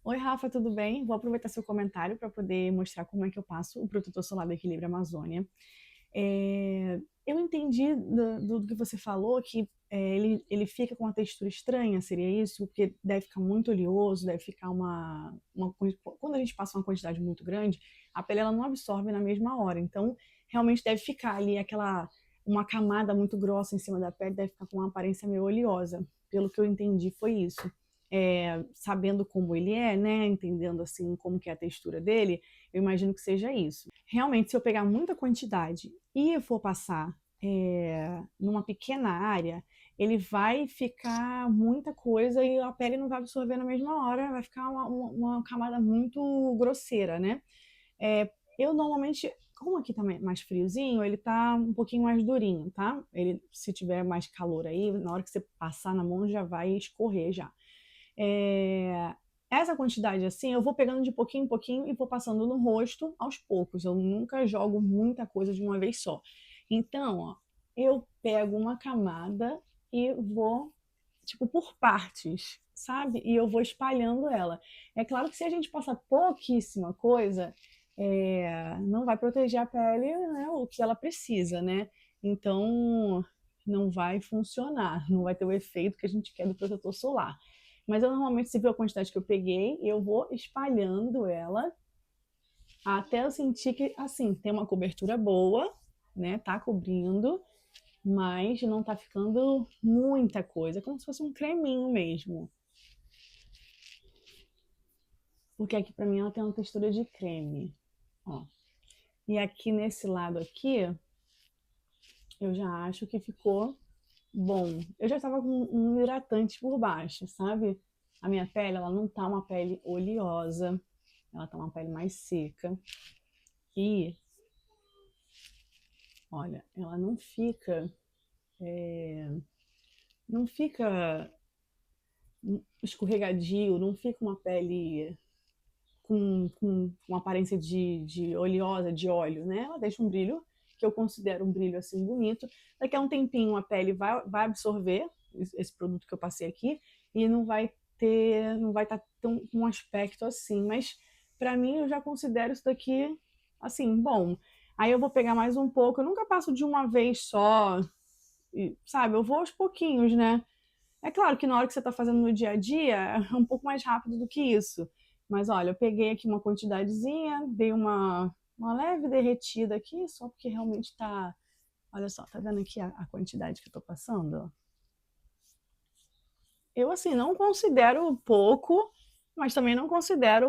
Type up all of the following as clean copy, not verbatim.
Oi, Rafa, tudo bem? Vou aproveitar seu comentário para poder mostrar como é que eu passo o protetor solar da Equilíbrio Amazônia. Eu entendi do que você falou que ele fica com uma textura estranha, seria isso? Porque deve ficar muito oleoso, deve ficar quando a gente passa uma quantidade muito grande, a pele ela não absorve na mesma hora. Então, realmente deve ficar ali uma camada muito grossa em cima da pele, deve ficar com uma aparência meio oleosa. Pelo que eu entendi, foi isso. Sabendo como ele é, né, entendendo assim como que é a textura dele, eu imagino que seja isso. Realmente, se eu pegar muita quantidade e for passar numa pequena área, ele vai ficar muita coisa e a pele não vai absorver na mesma hora, vai ficar uma camada muito grosseira, né? Eu normalmente, como aqui tá mais friozinho, ele tá um pouquinho mais durinho, tá? Ele, se tiver mais calor aí, na hora que você passar na mão já vai escorrer já. É, Essa quantidade assim, eu vou pegando de pouquinho em pouquinho e vou passando no rosto aos poucos. Eu nunca jogo muita coisa de uma vez só. Então, ó, eu pego uma camada e vou, tipo, por partes, sabe? E eu vou espalhando ela. É claro que se a gente passar pouquíssima coisa, não vai proteger a pele, né, o que ela precisa, né? Então, não vai funcionar, não vai ter o efeito que a gente quer do protetor solar. Mas eu normalmente, se viu a quantidade que eu peguei, eu vou espalhando ela até eu sentir que, assim, tem uma cobertura boa, né? Tá cobrindo, mas não tá ficando muita coisa, como se fosse um creminho mesmo. Porque aqui pra mim ela tem uma textura de creme, ó. E aqui nesse lado aqui, eu já acho que ficou bom. Eu já estava com um hidratante por baixo, sabe? A minha pele, ela não tá uma pele oleosa, ela tá uma pele mais seca. E, olha, ela não fica escorregadio, não fica uma pele com uma aparência de oleosa, de óleo, né? Ela deixa um brilho, que eu considero um brilho assim bonito. Daqui a um tempinho a pele vai absorver esse produto que eu passei aqui e não vai estar tão com um aspecto assim. Mas para mim eu já considero isso daqui assim, bom. Aí eu vou pegar mais um pouco. Eu nunca passo de uma vez só, sabe? Eu vou aos pouquinhos, né? É claro que na hora que você está fazendo no dia a dia é um pouco mais rápido do que isso. Mas olha, eu peguei aqui uma quantidadezinha, dei uma leve derretida aqui, só porque realmente está. Olha só, tá vendo aqui a quantidade que eu tô passando? Eu, assim, não considero pouco, mas também não considero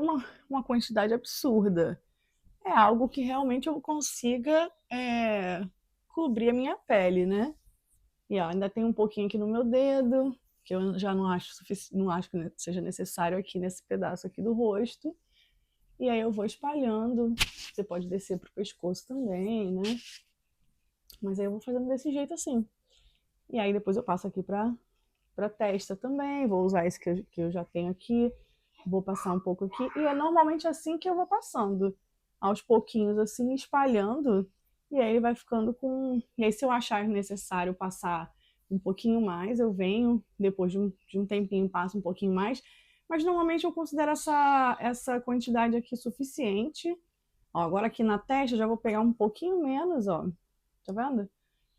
uma quantidade absurda. É algo que realmente eu consiga cobrir a minha pele, né? E ó, ainda tem um pouquinho aqui no meu dedo, que eu já não acho que seja necessário aqui nesse pedaço aqui do rosto. E aí eu vou espalhando. Você pode descer pro pescoço também, né? Mas aí eu vou fazendo desse jeito assim. E aí depois eu passo aqui pra testa também. Vou usar esse que eu já tenho aqui. Vou passar um pouco aqui. E é normalmente assim que eu vou passando. Aos pouquinhos, assim, espalhando. E aí ele vai ficando com. E aí, se eu achar necessário passar um pouquinho mais, eu venho, depois de um tempinho, passo um pouquinho mais. Mas normalmente eu considero essa quantidade aqui suficiente. Ó, agora aqui na testa eu já vou pegar um pouquinho menos, ó. Tá vendo?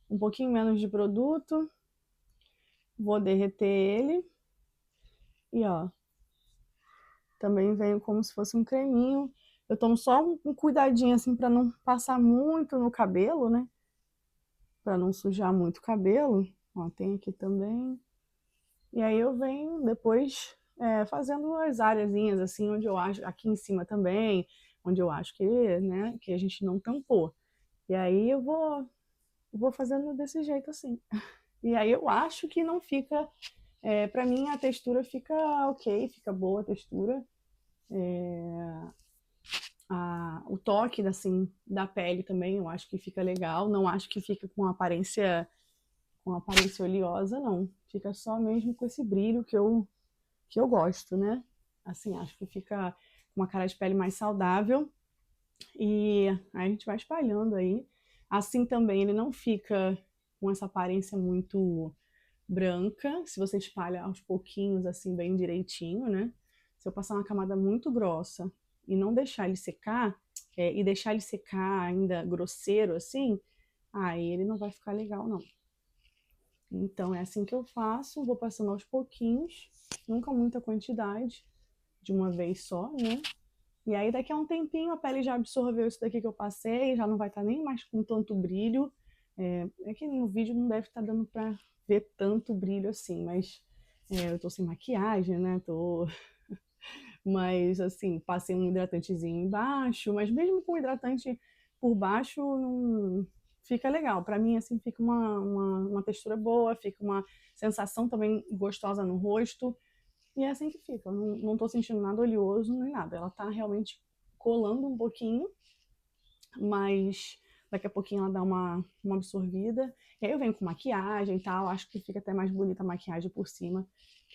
Um pouquinho menos de produto. Vou derreter ele. E ó, também veio como se fosse um creminho. Eu tomo só um cuidadinho assim para não passar muito no cabelo, né? Para não sujar muito o cabelo. Ó, tem aqui também. E aí eu venho depois fazendo as areazinhas assim, onde eu acho, aqui em cima também, onde eu acho que, né, que a gente não tampou. E aí vou fazendo desse jeito assim. E aí eu acho que não fica, para mim a textura fica ok, fica boa a textura. O toque assim, da pele também, eu acho que fica legal. Não acho que fica com aparência oleosa, não. Fica só mesmo com esse brilho que eu gosto, né? Assim, acho que fica com uma cara de pele mais saudável. E aí a gente vai espalhando aí. Assim também ele não fica com essa aparência muito branca, se você espalha aos pouquinhos, assim, bem direitinho, né? Se eu passar uma camada muito grossa e não deixar ele secar, e deixar ele secar ainda grosseiro assim, aí ele não vai ficar legal, não. Então é assim que eu faço, vou passando aos pouquinhos, nunca muita quantidade, de uma vez só, né? E aí daqui a um tempinho a pele já absorveu isso daqui que eu passei, já não vai estar nem mais com tanto brilho. É que no vídeo não deve estar dando pra ver tanto brilho assim, mas eu tô sem maquiagem, né? Mas assim, passei um hidratantezinho embaixo, mas mesmo com hidratante por baixo, não fica legal. Pra mim, assim, fica uma textura boa, fica uma sensação também gostosa no rosto. E é assim que fica. Eu não tô sentindo nada oleoso nem nada. Ela tá realmente colando um pouquinho, mas daqui a pouquinho ela dá uma absorvida. E aí eu venho com maquiagem e tal. Acho que fica até mais bonita a maquiagem por cima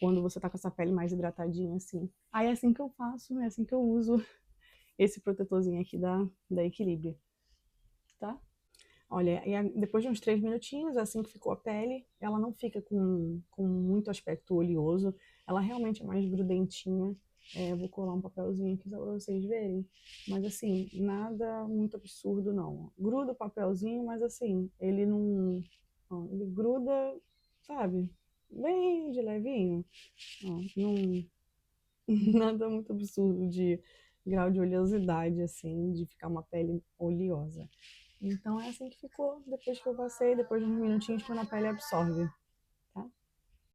quando você tá com essa pele mais hidratadinha assim. Aí é assim que eu faço, é assim que eu uso esse protetorzinho aqui da Equilíbrio, tá? Olha, depois de uns 3 minutinhos, assim que ficou a pele, ela não fica com muito aspecto oleoso, ela realmente é mais grudentinha. Eu vou colar um papelzinho aqui só pra vocês verem, mas assim, nada muito absurdo não. Gruda o papelzinho, mas assim, ele não... Ó, ele gruda, sabe, bem de levinho. Ó, não, nada muito absurdo de grau de oleosidade, assim, de ficar uma pele oleosa. Então é assim que ficou depois que eu passei, depois de uns minutinhos, quando a pele absorve.